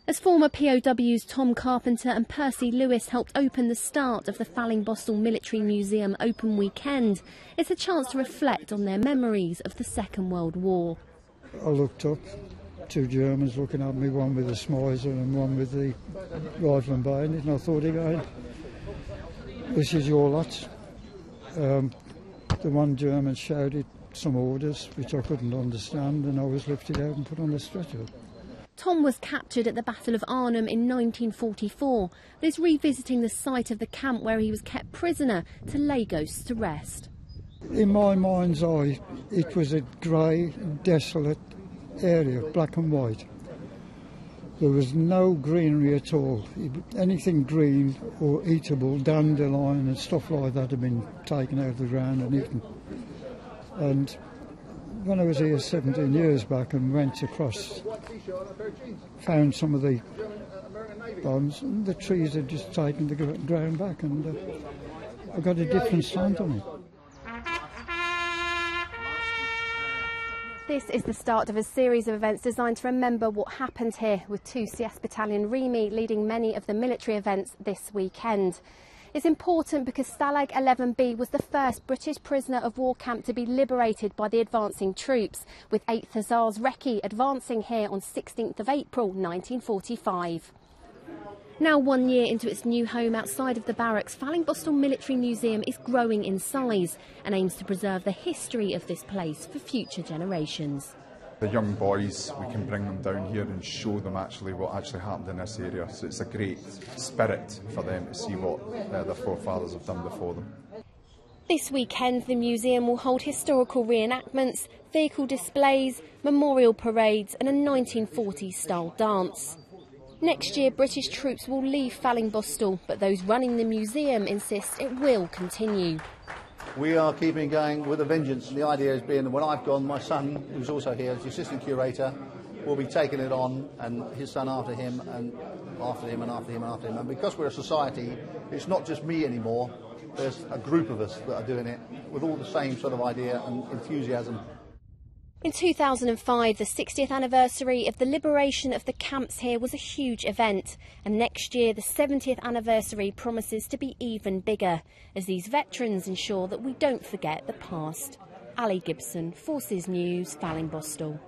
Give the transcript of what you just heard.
As former POWs Tom Carpenter and Percy Lewis helped open the start of the Fallingbostel Military Museum open weekend, it's a chance to reflect on their memories of the Second World War. I looked up, two Germans looking at me, one with a Smizer and one with the rifle and bayonet, and I thought again, this is your lot. The one German shouted some orders which I couldn't understand, and I was lifted out and put on the stretcher. Tom was captured at the Battle of Arnhem in 1944, but is revisiting the site of the camp where he was kept prisoner to lay ghosts to rest. In my mind's eye, it was a grey, desolate area, black and white. There was no greenery at all. Anything green or eatable, dandelion and stuff like that had been taken out of the ground and eaten. And when I was here 17 years back and went across, found some of the bombs, and the trees had just taken the ground back, and I got a different slant on it. This is the start of a series of events designed to remember what happened here, with 2 CS Battalion Remy leading many of the military events this weekend. It's important because Stalag XIB was the first British prisoner of war camp to be liberated by the advancing troops, with 8th Hussars Recce advancing here on 16th of April 1945. Now 1 year into its new home outside of the barracks, Fallingbostel Military Museum is growing in size and aims to preserve the history of this place for future generations. The young boys, we can bring them down here and show them what actually happened in this area. So it's a great spirit for them to see what their forefathers have done before them. This weekend, the museum will hold historical reenactments, vehicle displays, memorial parades and a 1940s-style dance. Next year, British troops will leave Fallingbostel, but those running the museum insist it will continue. We are keeping going with a vengeance. The idea has been, when I've gone, my son, who's also here as the assistant curator, will be taking it on, and his son after him, and after him, and after him, and after him. And because we're a society, it's not just me anymore. There's a group of us that are doing it with all the same sort of idea and enthusiasm. In 2005, the 60th anniversary of the liberation of the camps here was a huge event, and next year the 70th anniversary promises to be even bigger, as these veterans ensure that we don't forget the past. Ali Gibson, Forces News, Fallingbostel.